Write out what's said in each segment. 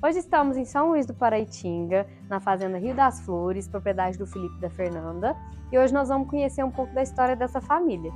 Hoje estamos em São Luís do Paraitinga, na fazenda Rio das Flores, propriedade do Felipe e da Fernanda, e hoje nós vamos conhecer um pouco da história dessa família.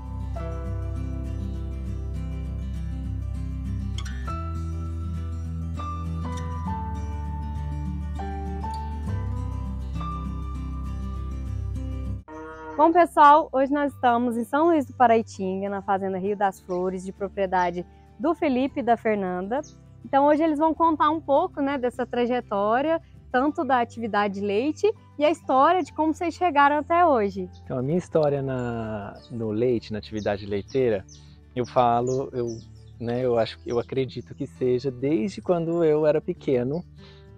Bom, pessoal, hoje nós estamos em São Luís do Paraitinga, na fazenda Rio das Flores, de propriedade do Felipe e da Fernanda. Então hoje eles vão contar um pouco, né, dessa trajetória, tanto da atividade de leite e a história de como vocês chegaram até hoje. Então a minha história no leite, na atividade leiteira, eu acredito que seja desde quando eu era pequeno,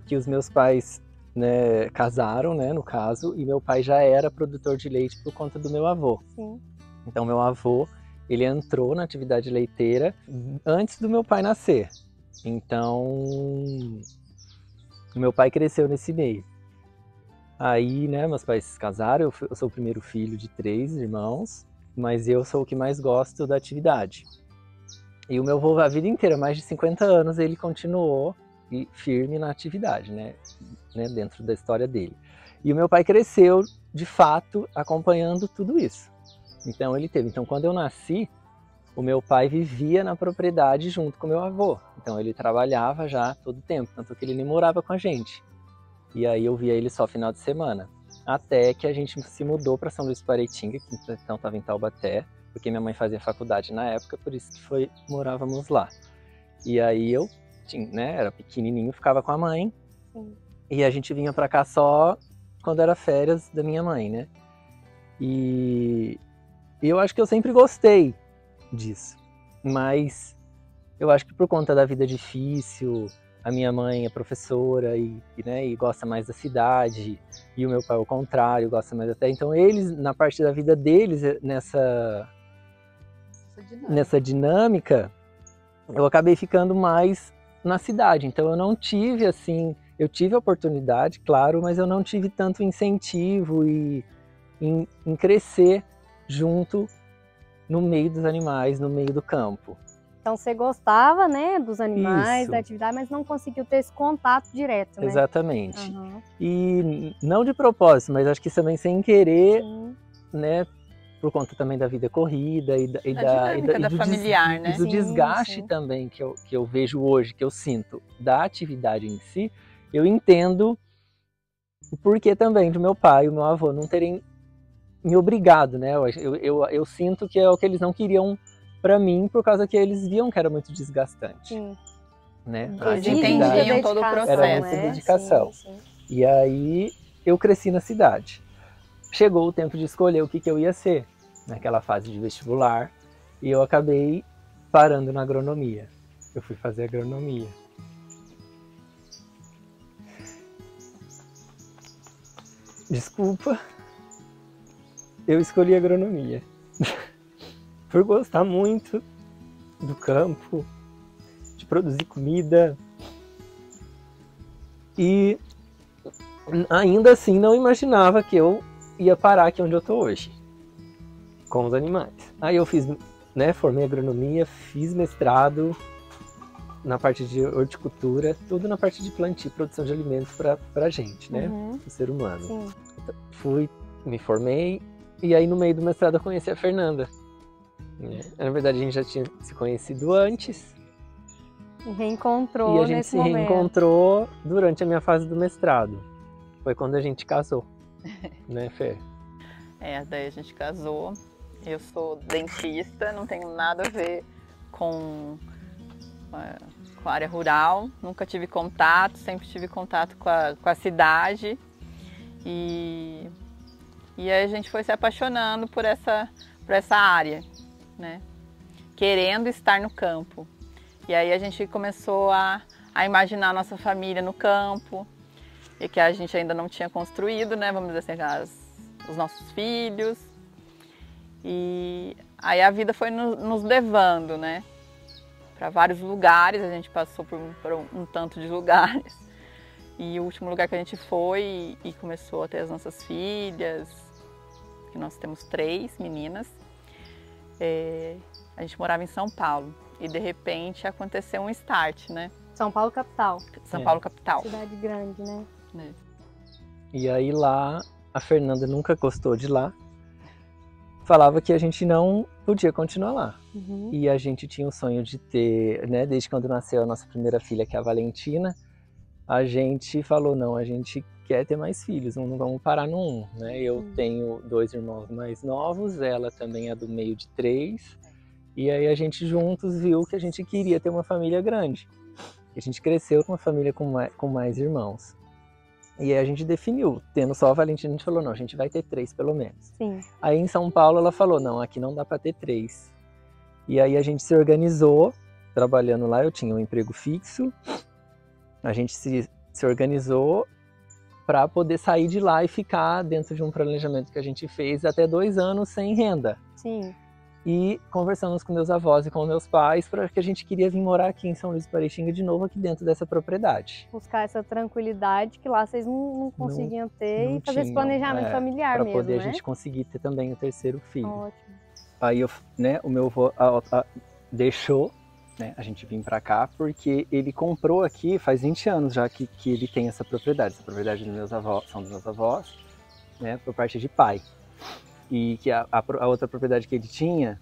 que os meus pais, né, casaram, né, no caso, e meu pai já era produtor de leite por conta do meu avô. Sim. Então meu avô, ele entrou na atividade leiteira antes do meu pai nascer. Então, meu pai cresceu nesse meio. Aí, né, meus pais se casaram, eu sou o primeiro filho de 3 irmãos, mas eu sou o que mais gosto da atividade. E o meu avô, a vida inteira, mais de 50 anos, ele continuou firme na atividade, né, dentro da história dele. E o meu pai cresceu, de fato, acompanhando tudo isso. Então, quando eu nasci, o meu pai vivia na propriedade junto com o meu avô. Então ele trabalhava já todo o tempo, tanto que ele nem morava com a gente. E aí eu via ele só final de semana. Até que a gente se mudou para São Luís do Paraitinga, que então estava em Taubaté, porque minha mãe fazia faculdade na época, por isso que morávamos lá. E aí eu era pequenininho, ficava com a mãe. Sim. E a gente vinha para cá só quando era férias da minha mãe, né? E eu acho que eu sempre gostei disso, mas eu acho que por conta da vida difícil, a minha mãe é professora e gosta mais da cidade, e o meu pai ao contrário, gosta mais até. Então eles, na parte da vida deles, nessa dinâmica, eu acabei ficando mais na cidade. Então eu não tive eu tive a oportunidade, claro, mas eu não tive tanto incentivo em crescer junto no meio dos animais, no meio do campo. Então você gostava, né, dos animais, Isso. da atividade, mas não conseguiu ter esse contato direto, né? Exatamente. Uhum. E não de propósito, mas acho que também sem querer, Sim. né, por conta também da vida corrida e do familiar, né? E do desgaste sim. também que eu vejo hoje, que eu sinto da atividade em si, eu entendo o porquê também do meu pai e o meu avô não terem me obrigado, né? Eu sinto que é o que eles não queriam para mim, por causa que eles viam que era muito desgastante. Sim. Né? Eles entendiam todo o processo. Era muita dedicação. Sim. E aí eu cresci na cidade. Chegou o tempo de escolher o que eu ia ser naquela fase de vestibular, e eu acabei parando na agronomia. Eu fui fazer agronomia. Desculpa. Eu escolhi agronomia por gostar muito do campo, de produzir comida, e ainda assim não imaginava que eu ia parar aqui onde eu estou hoje, com os animais. Aí eu formei agronomia, fiz mestrado na parte de horticultura, tudo na parte de plantio e produção de alimentos para a gente, né, o ser humano. Sim. Me formei. E aí, no meio do mestrado, eu conheci a Fernanda. Na verdade, a gente já tinha se conhecido antes. E reencontrou. E a gente se reencontrou durante a minha fase do mestrado. Foi quando a gente casou, né, Fê? Daí a gente casou. Eu sou dentista, não tenho nada a ver com a área rural. Nunca tive contato, sempre tive contato com a cidade. E aí a gente foi se apaixonando por essa área, né? Querendo estar no campo. E aí a gente começou a imaginar a nossa família no campo, e que a gente ainda não tinha construído, né? Vamos dizer assim, os nossos filhos. E aí a vida foi nos levando, né? Para vários lugares, a gente passou por um tanto de lugares. E o último lugar que a gente foi e começou a ter as nossas filhas, que nós temos 3 meninas, a gente morava em São Paulo. E de repente aconteceu um start, né? São Paulo capital. São Paulo capital. Cidade grande, né? E aí lá, a Fernanda nunca gostou de lá. Falava que a gente não podia continuar lá. Uhum. E a gente tinha o sonho de ter, né, desde quando nasceu a nossa primeira filha, que é a Valentina, a gente falou, não, a gente quer ter mais filhos, não vamos parar no um, né? Eu tenho 2 irmãos mais novos, ela também é do meio de 3, e aí a gente juntos viu que a gente queria ter uma família grande. A gente cresceu com uma família com mais irmãos. E aí a gente definiu, tendo só a Valentina, a gente falou, não, a gente vai ter 3 pelo menos. Sim. Aí em São Paulo ela falou, não, aqui não dá para ter 3. E aí a gente se organizou, trabalhando lá, eu tinha um emprego fixo, a gente se organizou para poder sair de lá e ficar dentro de um planejamento que a gente fez até 2 anos sem renda. Sim. E conversamos com meus avós e com meus pais para que a gente queria vir morar aqui em São Luís do Paraitinga de novo, aqui dentro dessa propriedade. Buscar essa tranquilidade que lá vocês não conseguiam ter e fazer esse planejamento familiar mesmo, para poder né? a gente conseguir ter também o 3º filho. Ótimo. Aí o meu avô deixou, né, a gente vir para cá porque ele comprou aqui faz 20 anos já que ele tem essa propriedade. Essa propriedade dos meus avós, são dos meus avós, né, por parte de pai. E que a outra propriedade que ele tinha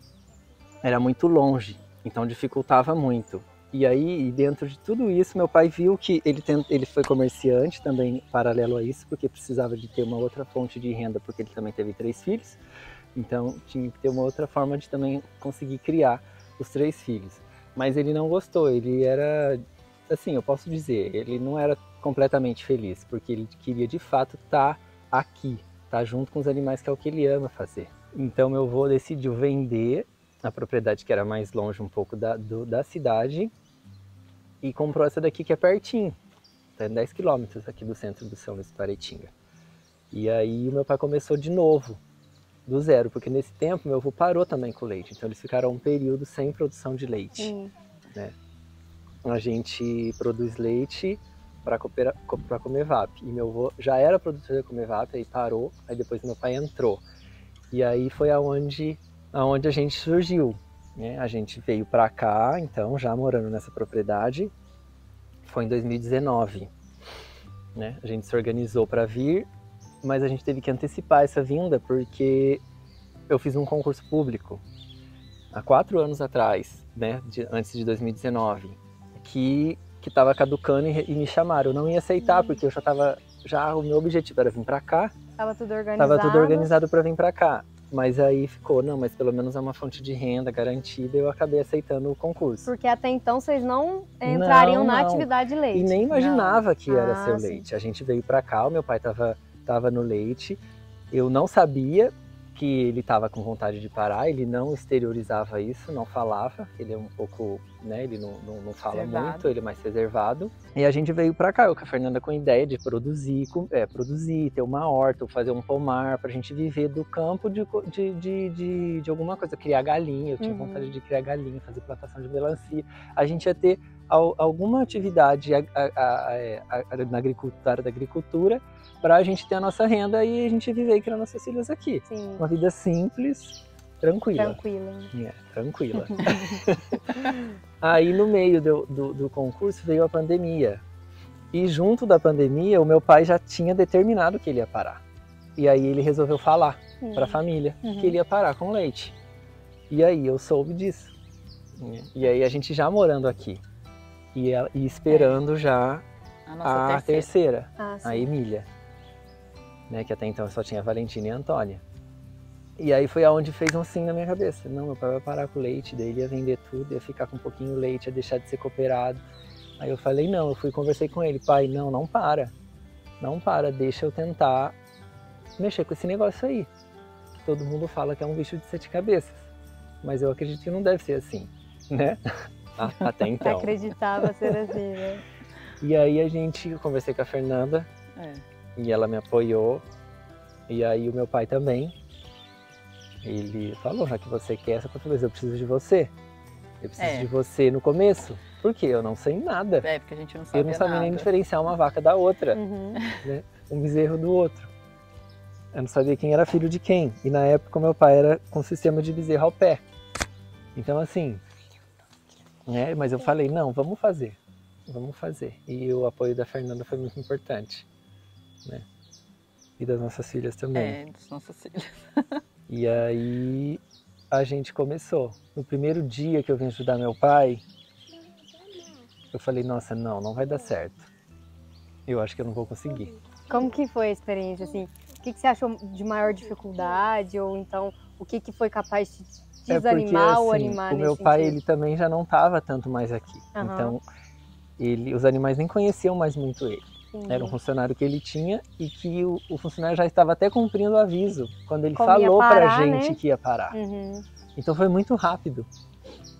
era muito longe, então dificultava muito. E aí, dentro de tudo isso, meu pai viu que ele foi comerciante também, paralelo a isso, porque precisava de ter uma outra fonte de renda, porque ele também teve 3 filhos. Então, tinha que ter uma outra forma de também conseguir criar os 3 filhos. Mas ele não gostou, ele era, assim, eu posso dizer, ele não era completamente feliz, porque ele queria de fato estar aqui, estar junto com os animais, que é o que ele ama fazer. Então meu avô decidiu vender a propriedade que era mais longe um pouco da cidade e comprou essa daqui que é pertinho, tá 10 quilômetros aqui do centro do São Luís do Paraitinga. E aí o meu pai começou de novo, do zero, porque nesse tempo meu avô parou também com o leite, então eles ficaram um período sem produção de leite. Né? A gente produz leite para a Comevap, e meu avô já era produtor da Comevap, aí parou, aí depois meu pai entrou. E aí foi aonde a gente surgiu, né? A gente veio para cá, então, já morando nessa propriedade, foi em 2019, né? A gente se organizou para vir, mas a gente teve que antecipar essa vinda porque eu fiz um concurso público há 4 anos atrás, né? Antes de 2019, que estava caducando e me chamaram. Eu não ia aceitar porque eu o meu objetivo era vir para cá. Tava tudo organizado. Tava tudo organizado para vir para cá. Mas aí ficou, não, mas pelo menos é uma fonte de renda garantida, eu acabei aceitando o concurso. Porque até então vocês não entrariam na atividade de leite. E nem imaginava que era seu sim. leite. A gente veio para cá, o meu pai tava no leite, eu não sabia que ele estava com vontade de parar, ele não exteriorizava isso, não falava, ele é um pouco, né, ele não fala reservado. muito, ele é mais reservado. E a gente veio para cá, eu com a Fernanda com a ideia de produzir, ter uma horta, fazer um pomar, pra gente viver do campo de alguma coisa, criar galinha, eu tinha vontade de criar galinha, fazer plantação de melancia. A gente ia ter alguma atividade na agricultura, para a gente ter a nossa renda e a gente viver e criar nossas filhas aqui. Sim. Uma vida simples, tranquila. Tranquila. Aí no meio do concurso veio a pandemia. E junto da pandemia, o meu pai já tinha determinado que ele ia parar. E aí ele resolveu falar para a família que ele ia parar com leite. E aí eu soube disso. E aí a gente já morando aqui. E esperando já a terceira, a Emília. Né, que até então só tinha a Valentina e a Antônia. E aí foi aonde fez um sim na minha cabeça. Não, meu pai vai parar com o leite, daí ele ia vender tudo, ia ficar com um pouquinho de leite, ia deixar de ser cooperado. Aí eu falei, não, eu fui e conversei com ele, pai, não para, deixa eu tentar mexer com esse negócio aí. Todo mundo fala que é um bicho de 7 cabeças, mas eu acredito que não deve ser assim, né? Até então. Acreditava ser assim, né? E aí eu conversei com a Fernanda, e ela me apoiou, e aí o meu pai também. Ele falou, já que você quer essa coisa, eu preciso de você. Eu preciso de você no começo. Por quê? Eu não sei nada. Porque a gente não sabia Eu não sabia nada. nem diferenciar uma vaca da outra, né? Um bezerro do outro. Eu não sabia quem era filho de quem. E na época o meu pai era com sistema de bezerro ao pé. Então assim, né? Mas eu falei, não, vamos fazer. E o apoio da Fernanda foi muito importante, né? E das nossas filhas também. Das nossas filhas. E aí a gente começou. No primeiro dia que eu vim ajudar meu pai, eu falei, nossa, não vai dar certo. Eu acho que eu não vou conseguir. Como que foi a experiência, assim? O que você achou de maior dificuldade? Ou então, o que foi capaz de desanimar ou assim, animar o nesse meu pai, sentido? ele também já não estava tanto mais aqui. Então, os animais nem conheciam mais muito ele. Era um funcionário que ele tinha e que o funcionário já estava até cumprindo o aviso quando ele falou para a gente, né, que ia parar. Então foi muito rápido.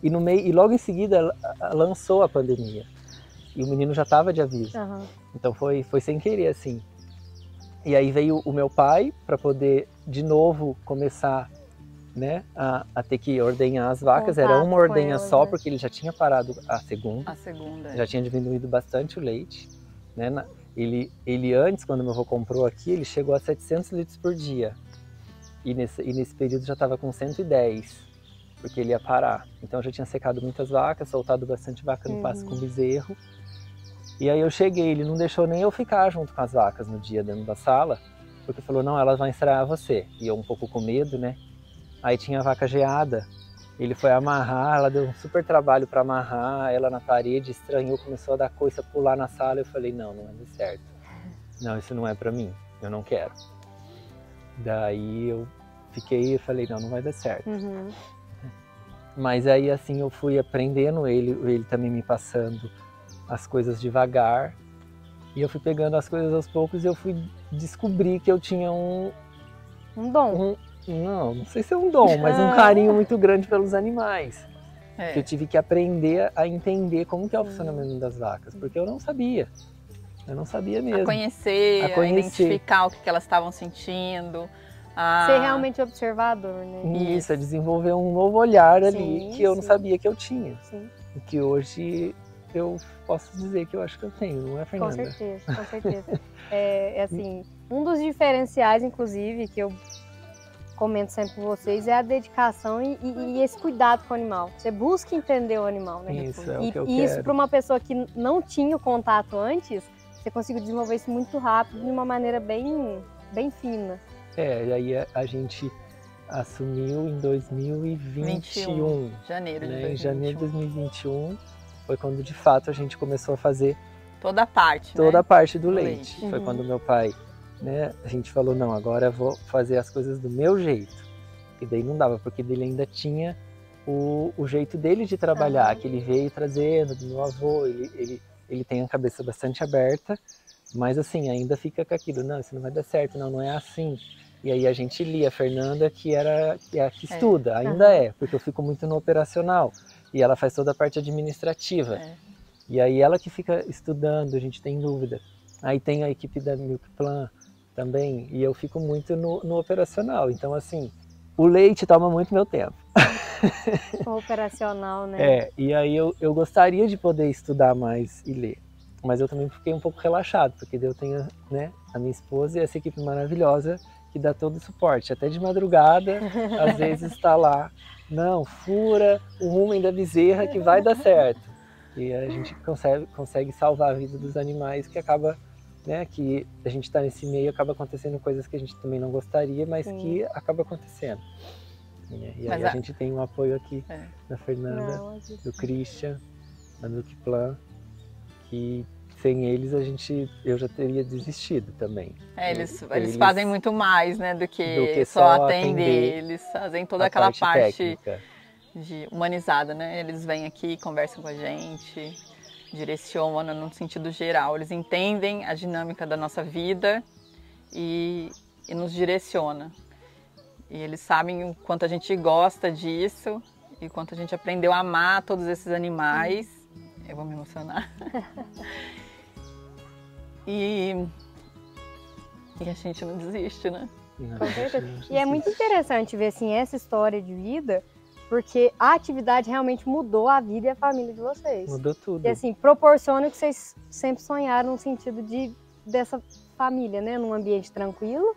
E logo em seguida lançou a pandemia. E o menino já estava de aviso. Então foi sem querer, assim. E aí veio o meu pai para poder de novo começar, né, a ter que ordenhar as vacas. Era uma ordenha só, porque ele já tinha parado a segunda. Já tinha diminuído bastante o leite, né? Ele antes, quando meu avô comprou aqui, ele chegou a 700 litros por dia. E nesse período já estava com 110, porque ele ia parar. Então já tinha secado muitas vacas, soltado bastante vaca no pasto com bezerro. E aí eu cheguei, ele não deixou nem eu ficar junto com as vacas no dia dentro da sala, porque falou, não, elas vão estranhar você. E eu um pouco com medo, né? Aí tinha a vaca geada. Ele foi amarrar, ela deu um super trabalho para amarrar ela na parede, estranhou, começou a dar coisa, pular na sala. Eu falei, não vai dar certo. Não, isso não é para mim, eu não quero. Daí eu fiquei e falei, não vai dar certo. Mas aí assim eu fui aprendendo, ele também me passando as coisas devagar. E eu fui pegando as coisas aos poucos e eu fui descobrir que eu tinha um dom. Não sei se é um dom, mas um carinho muito grande pelos animais. Que eu tive que aprender a entender como que é o funcionamento das vacas, porque eu não sabia. Eu não sabia mesmo. A conhecer, a identificar o que elas estavam sentindo. Ser realmente observador, né? Isso, a desenvolver um novo olhar ali que eu não sabia que eu tinha. E que hoje eu posso dizer que eu acho que eu tenho, não é, Fernanda? Com certeza. Assim, um dos diferenciais, inclusive, que eu comento sempre com vocês, é a dedicação e esse cuidado com o animal. Você busca entender o animal, né? Isso é o que eu quero. Isso para uma pessoa que não tinha o contato antes, você conseguiu desenvolver isso muito rápido, de uma maneira bem fina. E aí a gente assumiu em 2021. Janeiro de 2021. Em janeiro de 2021 foi quando de fato a gente começou a fazer toda a parte, a parte do leite. Foi quando meu pai, né, a gente falou, não, agora eu vou fazer as coisas do meu jeito. E daí não dava, porque ele ainda tinha o jeito dele de trabalhar, que ele veio trazendo do meu avô. Ele tem a cabeça bastante aberta, mas assim, ainda fica com aquilo, não, isso não vai dar certo, não é assim. E aí a gente lia a Fernanda, que é a que estuda, ainda porque eu fico muito no operacional. E ela faz toda a parte administrativa. E aí ela que fica estudando, a gente tem dúvida. Aí tem a equipe da Milkplan também, e eu fico muito no operacional. Então, assim, o leite toma muito meu tempo. O operacional, né? E aí eu gostaria de poder estudar mais e ler. Mas eu também fiquei um pouco relaxado, porque eu tenho, né, a minha esposa e essa equipe maravilhosa que dá todo o suporte. Até de madrugada, às vezes está lá, não, fura o rumen da bezerra que vai dar certo. E a gente consegue salvar a vida dos animais, que acaba, né, que a gente está nesse meio, acaba acontecendo coisas que a gente também não gostaria, mas que acaba acontecendo. E aí a gente tem um apoio aqui da Fernanda, do Christian, da Milkplan, que sem eles eu já teria desistido também. Eles fazem muito mais, né, do que só atender. Eles fazem toda aquela parte humanizada, né? Eles vêm aqui, conversam com a gente, direcionam no sentido geral. Eles entendem a dinâmica da nossa vida e nos direcionam. E eles sabem o quanto a gente gosta disso e o quanto a gente aprendeu a amar todos esses animais. Eu vou me emocionar. E a gente não desiste, né? Com certeza. E é muito interessante ver assim, essa história de vida, porque a atividade realmente mudou a vida e a família de vocês. Mudou tudo. E assim, proporciona o que vocês sempre sonharam no sentido dessa família, né? Num ambiente tranquilo,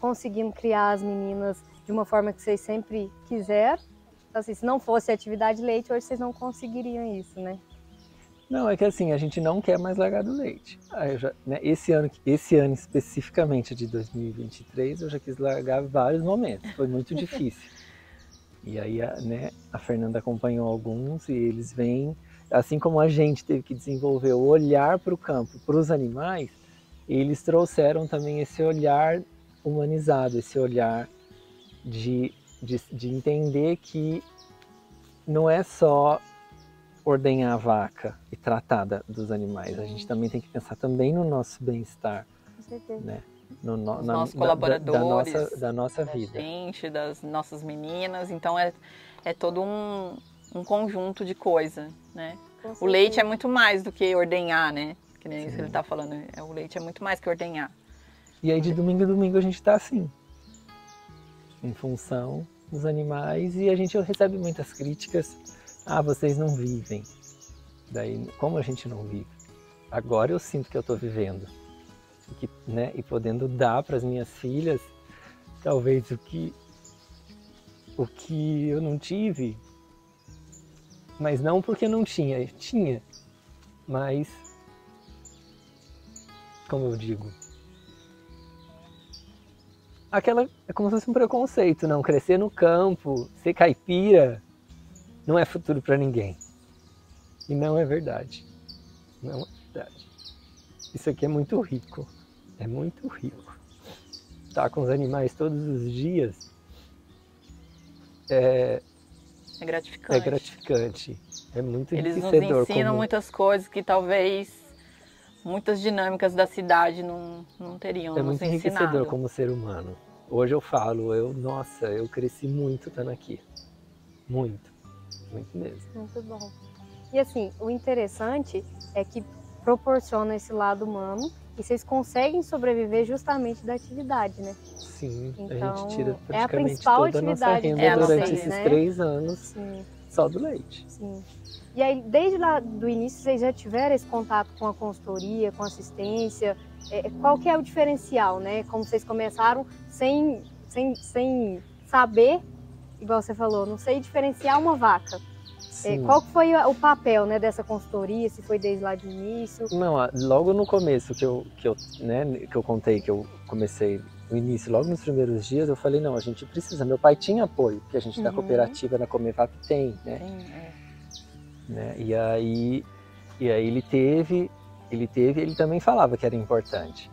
conseguindo criar as meninas de uma forma que vocês sempre quiseram, Então, assim, se não fosse atividade de leite, hoje vocês não conseguiriam isso, né? Não, é que assim, a gente não quer mais largar do leite. Né, esse ano especificamente de 2023, eu já quis largar vários momentos, foi muito difícil. E aí, né, a Fernanda acompanhou alguns e eles vêm, assim como a gente teve que desenvolver o olhar para o campo, para os animais, eles trouxeram também esse olhar humanizado, esse olhar de entender que não é só ordenhar a vaca e tratar dos animais, a gente também tem que pensar também no nosso bem-estar, né? Nos nossos colaboradores, da nossa vida. Gente, das nossas meninas, então é todo um conjunto de coisa, né? O leite é muito mais do que ordenhar, né? Que nem isso que ele está falando, o leite é muito mais que ordenhar. E aí de domingo a domingo a gente está assim, em função dos animais, e a gente recebe muitas críticas. Ah, vocês não vivem. Daí, como a gente não vive? Agora eu sinto que eu estou vivendo. Né? E podendo dar para as minhas filhas, talvez o que eu não tive, mas não porque não tinha, mas, como eu digo, é como se fosse um preconceito, não, crescer no campo, ser caipira, não é futuro para ninguém. E não é verdade. Não é verdade. Isso aqui é muito rico. É muito rico. Estar com os animais todos os dias é gratificante. É gratificante. É muito enriquecedor. Eles nos ensinam muitas coisas que talvez muitas dinâmicas da cidade não teriam nos ensinado. É muito enriquecedor como ser humano. Hoje eu falo, nossa, eu cresci muito estando aqui. Muito. Muito mesmo. Muito bom. E assim, o interessante é que proporciona esse lado humano e vocês conseguem sobreviver justamente da atividade, né? Sim, então, a gente tira praticamente é a principal toda a nossa atividade renda durante vocês, esses né? 3 anos. Sim. Só do leite. Sim. E aí, desde lá do início, vocês já tiveram esse contato com a consultoria, com assistência? Qual que é o diferencial, né? Como vocês começaram sem saber, igual você falou, não sei diferenciar uma vaca. Qual que foi o papel, né, dessa consultoria? Se foi desde lá do início? Não, logo no começo que eu contei, que eu comecei no início, logo nos primeiros dias, eu falei, não, a gente precisa. Meu pai tinha apoio, que a gente da cooperativa da Comevap tem, né? Né? E aí ele também falava que era importante.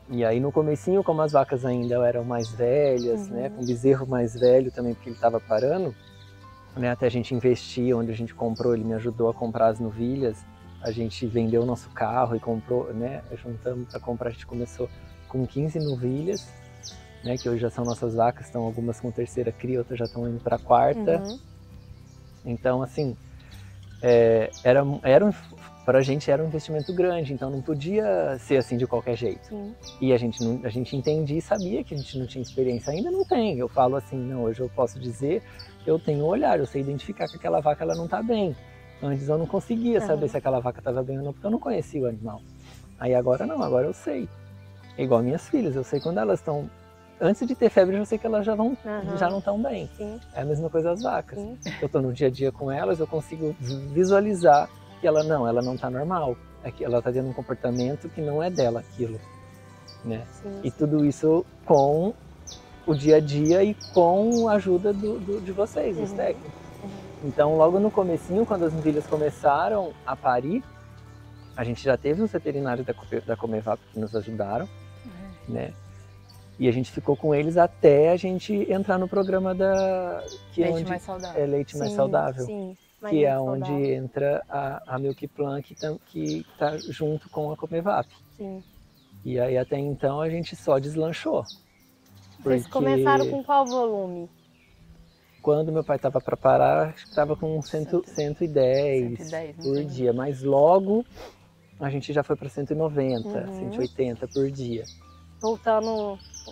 E aí no comecinho, como as vacas ainda eram mais velhas, né, com o bezerro mais velho também, porque ele estava parando, né, até a gente investir, onde a gente comprou, ele me ajudou a comprar as novilhas, a gente vendeu o nosso carro e comprou, né, juntamos para comprar, a gente começou com 15 novilhas, né, que hoje já são nossas vacas, estão algumas com terceira cria, outras já estão indo para a quarta. Então, assim, pra gente era um investimento grande, então não podia ser assim de qualquer jeito. E a gente entendia e sabia que a gente não tinha experiência, ainda não tem. Eu falo assim, não, hoje eu posso dizer que eu tenho um olhar, eu sei identificar que aquela vaca ela não está bem. Antes eu não conseguia saber se aquela vaca estava bem ou não, porque eu não conhecia o animal. Aí agora não, agora eu sei. É igual minhas filhas, eu sei quando elas estão... Antes de ter febre, eu já sei que elas já não estão bem. É a mesma coisa as vacas. Eu estou no dia a dia com elas, eu consigo visualizar que ela não está normal. Ela está tendo um comportamento que não é dela aquilo. Né? E tudo isso com o dia a dia e com a ajuda de vocês, dos técnicos. Então, logo no comecinho, quando as novilhas começaram a parir, a gente já teve uns veterinários da Comevap que nos ajudaram, né? E a gente ficou com eles até a gente entrar no programa Leite Mais Saudável. É Leite Mais Saudável. Que é onde entra a Milk Plan, que está junto com a Comevap. E aí até então a gente só deslanchou. Vocês começaram com qual volume? Quando meu pai estava para parar, acho que estava com 110 por dia. Mas logo a gente já foi para 190, 180 por dia.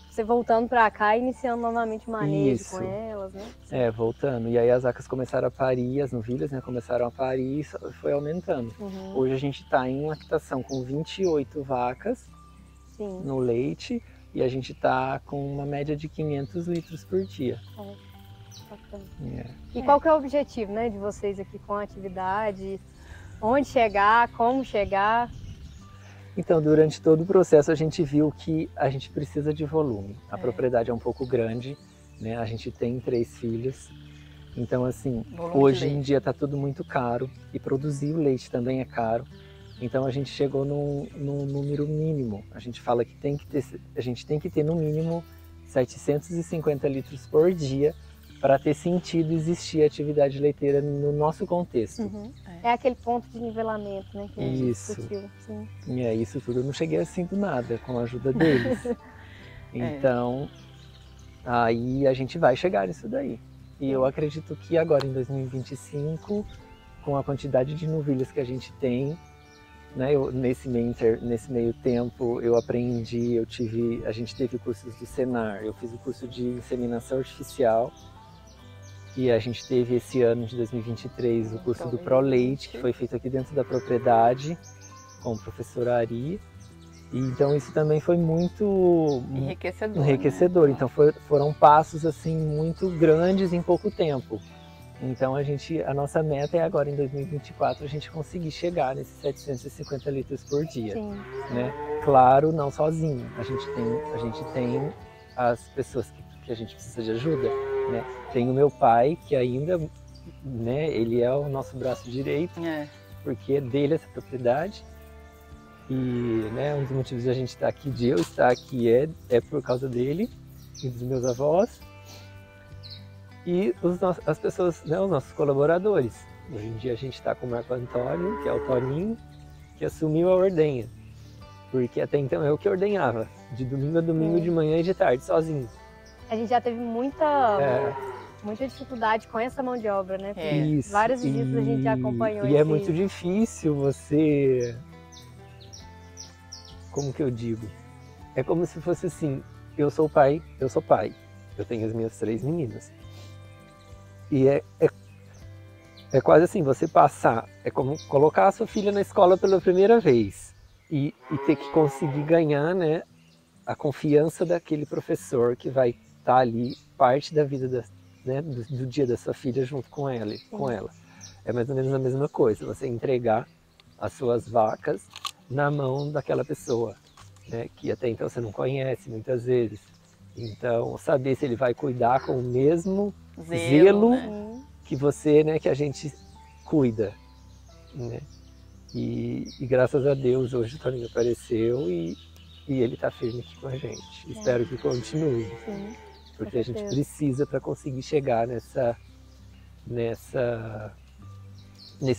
Você voltando para cá e iniciando novamente o manejo com elas, né? Voltando. E aí as vacas começaram a parir, as novilhas, né, começaram a parir e foi aumentando. Hoje a gente está em lactação com 28 vacas no leite e a gente está com uma média de 500 litros por dia. Bacana. É. E qual que é o objetivo, né, de vocês aqui com a atividade? Onde chegar, como chegar? Então, durante todo o processo, a gente viu que a gente precisa de volume. A propriedade é um pouco grande, né? A gente tem 3 filhos. Então, assim, hoje em dia está tudo muito caro e produzir o leite também é caro. Então, a gente chegou num número mínimo. A gente fala que a gente tem que ter no mínimo 750 litros por dia para ter sentido existir a atividade leiteira no nosso contexto. Uhum. É aquele ponto de nivelamento, né, que a gente discutiu. Sim. E é isso tudo. Eu não cheguei assim do nada, com a ajuda deles. Então, aí a gente vai chegar nisso daí. E eu acredito que agora em 2025, com a quantidade de novilhas que a gente tem, né, nesse meio tempo eu aprendi, a gente teve cursos do Senar, eu fiz o curso de inseminação artificial. E a gente teve esse ano de 2023 o curso do ProLeite, que foi feito aqui dentro da propriedade, com o professor Ari. E então isso também foi muito enriquecedor. Né? Então foram passos assim muito grandes em pouco tempo. Então a nossa meta é agora em 2024 a gente conseguir chegar nesses 750 litros por dia. Sim. Né? Claro, não sozinho. A gente tem as pessoas que a gente precisa de ajuda. Né? Tem o meu pai, que ainda, né, ele é o nosso braço direito, porque é dele essa propriedade. E, né, um dos motivos de a gente estar aqui, de eu estar aqui, é por causa dele e dos meus avós. E as pessoas, né, os nossos colaboradores. Hoje em dia a gente está com o Marco Antônio, que é o Toninho, que assumiu a ordenha. Porque até então eu que ordenhava, de domingo a domingo, de manhã e de tarde, sozinho. A gente já teve muita dificuldade com essa mão de obra, né? Isso. Vários dias a gente já acompanhou. E é muito difícil você... Como que eu digo? É como se fosse assim, eu sou pai, eu tenho as minhas 3 meninas. E é quase assim, você passar, é como colocar a sua filha na escola pela primeira vez e ter que conseguir ganhar, né, a confiança daquele professor que vai estar ali, parte da vida do dia da sua filha junto com ela. É mais ou menos a mesma coisa, você entregar as suas vacas na mão daquela pessoa, né, que até então você não conhece muitas vezes. Então, saber se ele vai cuidar com o mesmo zelo né, que você, né, que a gente cuida. Né? E graças a Deus hoje o Toninho apareceu e ele está firme aqui com a gente. Espero que continue. Sim. Porque a gente precisa para conseguir chegar nesses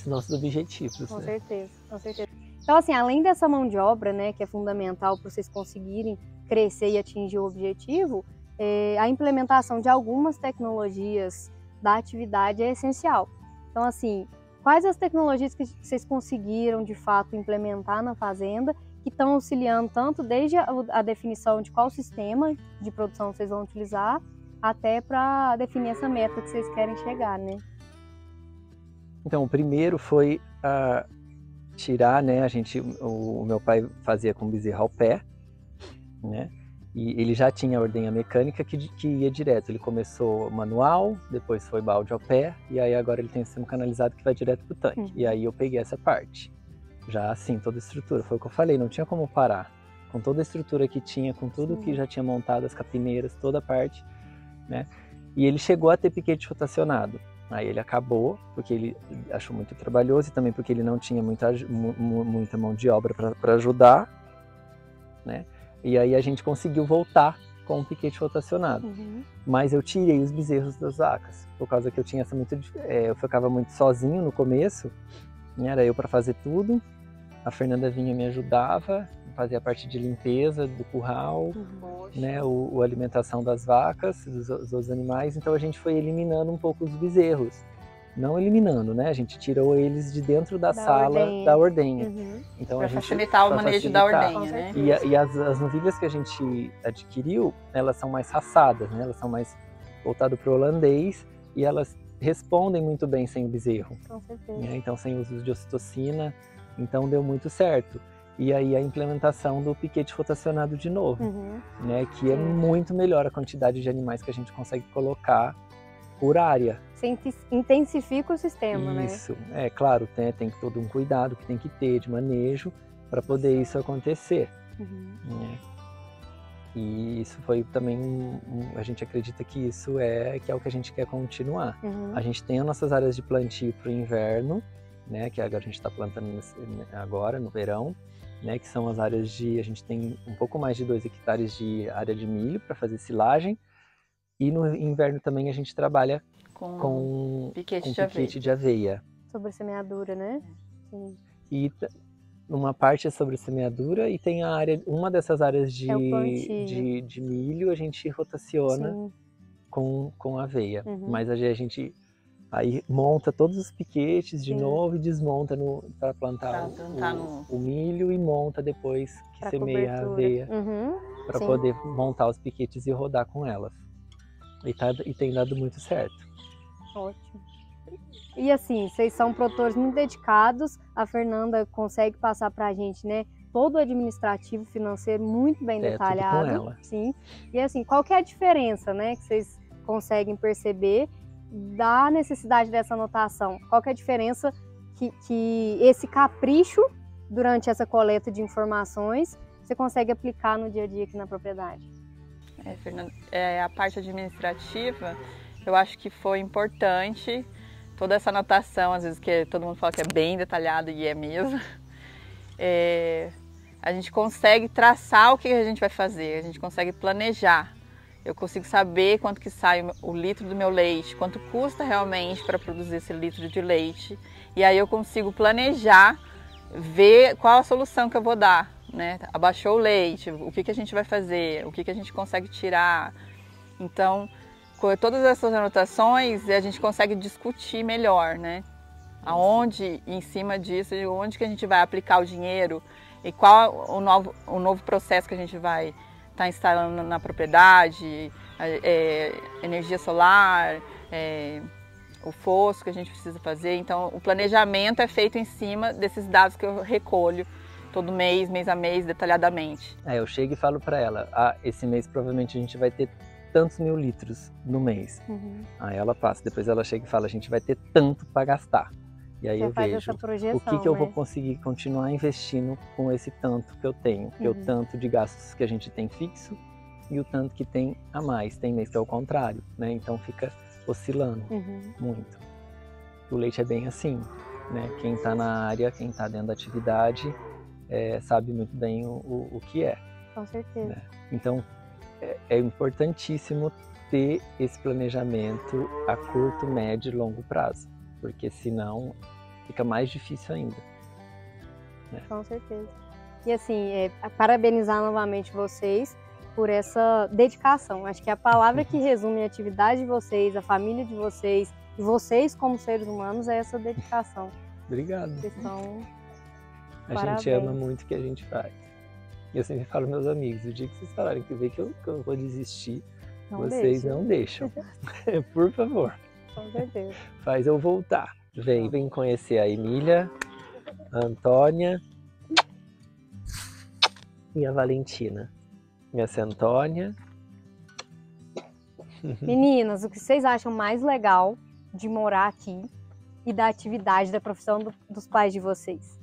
nossos objetivos. Com né? certeza, com certeza. Então, assim, além dessa mão de obra, né, que é fundamental para vocês conseguirem crescer e atingir o objetivo, a implementação de algumas tecnologias da atividade é essencial. Então, assim, quais as tecnologias que vocês conseguiram, de fato, implementar na fazenda que estão auxiliando tanto desde a definição de qual sistema de produção vocês vão utilizar, até para definir essa meta que vocês querem chegar, né? Então, o primeiro foi tirar, né, o meu pai fazia com bezerro ao pé, né, e ele já tinha a ordenha mecânica que ia direto, ele começou manual, depois foi balde ao pé, e aí agora ele tem o sistema canalizado que vai direto pro tanque, e aí eu peguei essa parte. Já assim, toda a estrutura, foi o que eu falei, não tinha como parar. Com toda a estrutura que tinha, com tudo que já tinha montado, as capineiras, toda a parte, né? E ele chegou a ter piquete rotacionado. Aí ele acabou, porque ele achou muito trabalhoso e também porque ele não tinha muita mão de obra para ajudar, né? E aí a gente conseguiu voltar com o piquete rotacionado. Mas eu tirei os bezerros das vacas, por causa que eu tinha eu ficava muito sozinho no começo, né? Era eu para fazer tudo. A Fernanda vinha me ajudava, fazia a parte de limpeza do curral, né, a alimentação das vacas, dos outros animais. Então a gente foi eliminando um pouco os bezerros. Não eliminando, né? A gente tirou eles de dentro da sala da ordenha. Então, para facilitar o manejo da ordenha, né? E as novilhas que a gente adquiriu, elas são mais raçadas, né? Elas são mais voltadas para o holandês e elas respondem muito bem sem o bezerro. Com certeza. Né? Então, sem uso de ocitocina. Então deu muito certo. E aí a implementação do piquete rotacionado de novo, né? Que é muito melhor a quantidade de animais que a gente consegue colocar por área. Você intensifica o sistema, né? Isso, é claro, tem todo um cuidado que tem que ter de manejo para poder isso acontecer. Né? E isso foi também, a gente acredita que isso que é o que a gente quer continuar. A gente tem as nossas áreas de plantio para o inverno, né, que agora a gente está plantando agora no verão, né, que são as áreas a gente tem um pouco mais de 2 hectares de área de milho para fazer silagem, e no inverno também a gente trabalha com piquete de aveia. Sobre semeadura, né? Sim. E uma parte é sobre semeadura e tem uma dessas áreas de milho a gente rotaciona com aveia. Mas a gente aí monta todos os piquetes de novo e desmonta para plantar o milho e monta depois que semeia a aveia para poder montar os piquetes e rodar com elas. E tem dado muito certo. Ótimo. E assim, vocês são produtores muito dedicados, a Fernanda consegue passar para a gente, né, todo o administrativo financeiro muito bem detalhado. Tudo com ela. Sim. E assim, qual que é a diferença, né, que vocês conseguem perceber da necessidade dessa anotação? Qual que é a diferença que esse capricho durante essa coleta de informações você consegue aplicar no dia a dia aqui na propriedade? Fernanda, a parte administrativa, eu acho que foi importante. Toda essa anotação, às vezes que todo mundo fala que é bem detalhado e é mesmo, a gente consegue traçar o que a gente vai fazer, a gente consegue planejar. Eu consigo saber quanto que sai o litro do meu leite, quanto custa realmente para produzir esse litro de leite. E aí eu consigo planejar, ver qual a solução que eu vou dar, né? Abaixou o leite, o que a gente vai fazer, o que a gente consegue tirar. Então, com todas essas anotações, a gente consegue discutir melhor, né? Aonde, em cima disso, onde que a gente vai aplicar o dinheiro e qual o novo processo que a gente vai estar instalando na propriedade, energia solar, o fosso que a gente precisa fazer. Então, o planejamento é feito em cima desses dados que eu recolho todo mês a mês, detalhadamente. Eu chego e falo para ela, esse mês provavelmente a gente vai ter tantos mil litros no mês. Aí ela passa, depois ela chega e fala, a gente vai ter tanto para gastar. E aí eu vejo o que eu vou conseguir continuar investindo com esse tanto que eu tenho. Que é o tanto de gastos que a gente tem fixo e o tanto que tem a mais. Tem mês que é o contrário, né? Então fica oscilando muito. O leite é bem assim, né? Quem está na área, quem está dentro da atividade, sabe muito bem o que é. Com certeza. Né? Então, é importantíssimo ter esse planejamento a curto, médio e longo prazo, porque senão fica mais difícil ainda. Né? Com certeza. E assim, parabenizar novamente vocês por essa dedicação. Acho que a palavra que resume a atividade de vocês, a família de vocês e vocês como seres humanos é essa dedicação. Obrigado. Vocês são... A gente ama muito o que a gente faz. E eu sempre falo aos meus amigos, o dia que vocês falarem que eu vou desistir, vocês não deixam. Por favor. Com certeza. Faz eu voltar. Vem conhecer a Emília, a Antônia e a Valentina. Minha Antônia. Meninas, o que vocês acham mais legal de morar aqui e da atividade, da profissão dos pais de vocês?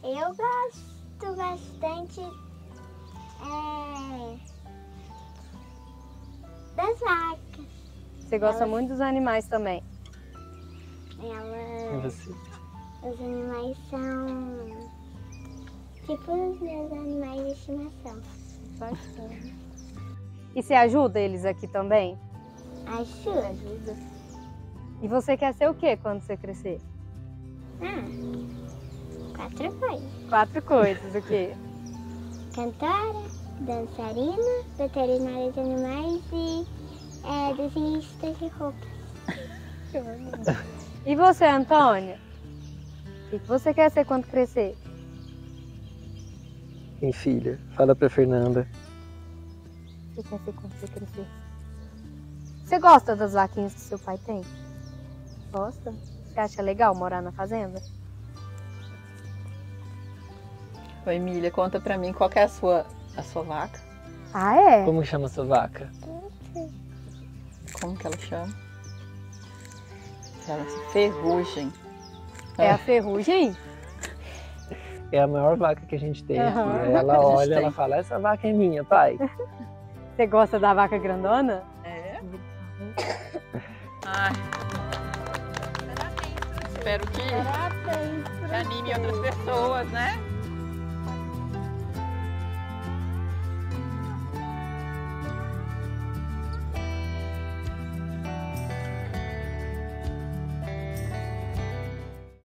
Eu gosto bastante das vacas. Você gosta muito dos animais também? E você? Os animais são tipo os meus animais de estimação. Bastante. E você ajuda eles aqui também? Ajuda. E você quer ser o quê quando você crescer? 4 coisas. 4 coisas, o quê? Cantora, dançarina, veterinária de animais e desenhista de roupas. E você, Antônia? O que você quer ser quando crescer? Minha filha, fala pra Fernanda. O que quer ser quando você crescer? Você gosta das vaquinhas que seu pai tem? Gosta? Você acha legal morar na fazenda? Ô, Emília, conta pra mim qual que é a sua vaca. Ah, é? Como chama sua vaca? Como que ela chama? Chama-se ferrugem. É a ferrugem? É a maior vaca que a gente tem aqui. Aham. Aí ela olha, ela fala, essa vaca é minha, pai. Você gosta da vaca grandona? É. Ai. Espero que anime outras pessoas, né?